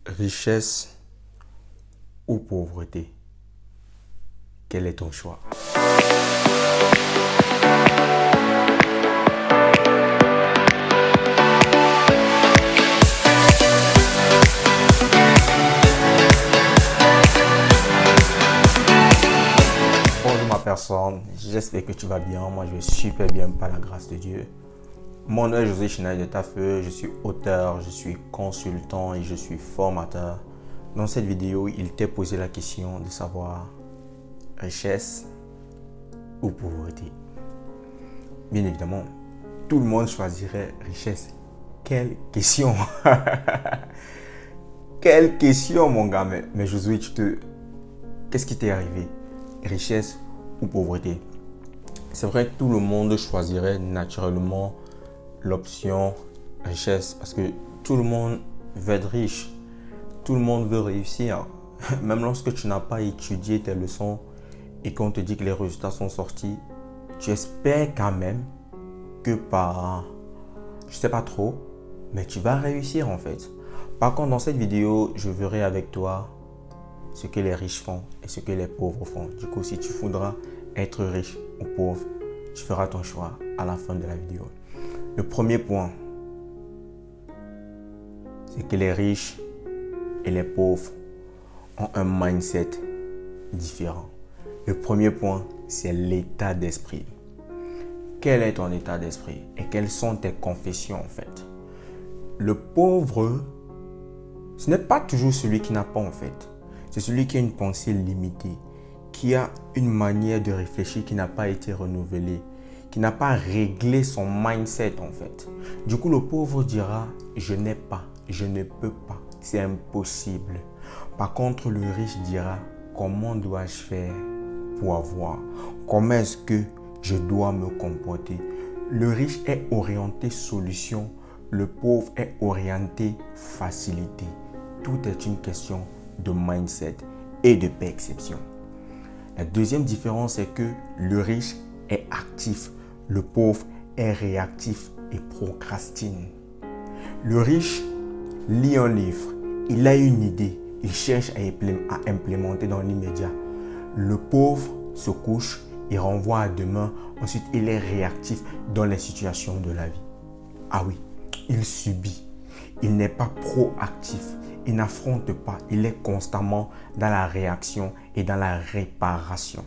Richesse ou pauvreté? Quel est ton choix? Bonjour ma personne, j'espère que tu vas bien. Moi je vais super bien par la grâce de Dieu. Mon nom est José Chinaï de Tafeu, je suis auteur, je suis consultant et je suis formateur. Dans cette vidéo, il t'est posé la question de savoir richesse ou pauvreté. Bien évidemment, tout le monde choisirait richesse. Quelle question! Quelle question mon gars! Mais Josué, qu'est-ce qui t'est arrivé? Richesse ou pauvreté? C'est vrai que tout le monde choisirait naturellement l'option richesse parce que tout le monde veut être riche, tout le monde veut réussir. Même lorsque tu n'as pas étudié tes leçons et qu'on te dit que les résultats sont sortis, tu espères quand même que par, je sais pas trop, mais tu vas réussir en fait. Par contre, dans cette vidéo, je verrai avec toi ce que les riches font et ce que les pauvres font. Du coup, si tu voudras être riche ou pauvre, tu feras ton choix à la fin de la vidéo. Le premier point, c'est que les riches et les pauvres ont un mindset différent. Le premier point, c'est l'état d'esprit. Quel est ton état d'esprit et quelles sont tes confessions en fait? Le pauvre, ce n'est pas toujours celui qui n'a pas en fait. C'est celui qui a une pensée limitée, qui a une manière de réfléchir qui n'a pas été renouvelée, qui n'a pas réglé son mindset en fait. Du coup, le pauvre dira, je n'ai pas, je ne peux pas, c'est impossible. Par contre, le riche dira, comment dois-je faire pour avoir? Comment est-ce que je dois me comporter? Le riche est orienté solution, le pauvre est orienté facilité. Tout est une question de mindset et de perception. La deuxième différence est que le riche est actif, le pauvre est réactif et procrastine. Le riche lit un livre, il a une idée, il cherche à implémenter dans l'immédiat. Le pauvre se couche, il renvoie à demain, ensuite il est réactif dans les situations de la vie. Ah oui, il subit, il n'est pas proactif, il n'affronte pas, il est constamment dans la réaction et dans la réparation.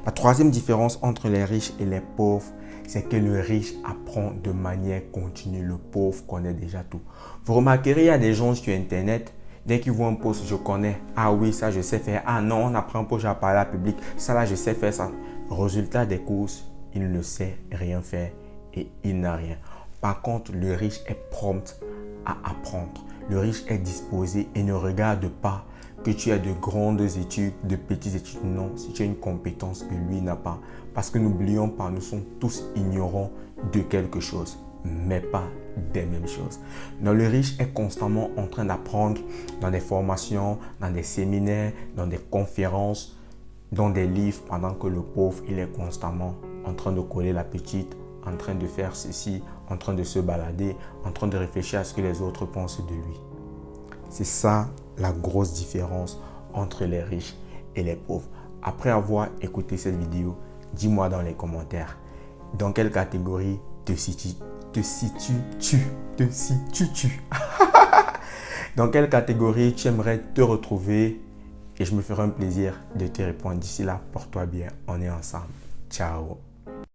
La troisième différence entre les riches et les pauvres, c'est que le riche apprend de manière continue. Le pauvre connaît déjà tout. Vous remarquerez, il y a des gens sur Internet, dès qu'ils voient un post, je connais. Ah oui, ça je sais faire. Ah non, on apprend un post, j'ai parlé à la public. Ça là, je sais faire ça. Résultat des courses, il ne sait rien faire et il n'a rien. Par contre, le riche est prompt à apprendre. Le riche est disposé et ne regarde pas que tu as de grandes études, de petites études. Non, si tu as une compétence que lui n'a pas. Parce que n'oublions pas, nous sommes tous ignorants de quelque chose, mais pas des mêmes choses. Donc, le riche est constamment en train d'apprendre dans des formations, dans des séminaires, dans des conférences, dans des livres, pendant que le pauvre, il est constamment en train de coller la petite, en train de faire ceci, en train de se balader, en train de réfléchir à ce que les autres pensent de lui. C'est ça la grosse différence entre les riches et les pauvres. Après avoir écouté cette vidéo, dis-moi dans les commentaires dans quelle catégorie te situes-tu? Dans quelle catégorie tu aimerais te retrouver? Et je me ferai un plaisir de te répondre. D'ici là, porte-toi bien. On est ensemble. Ciao.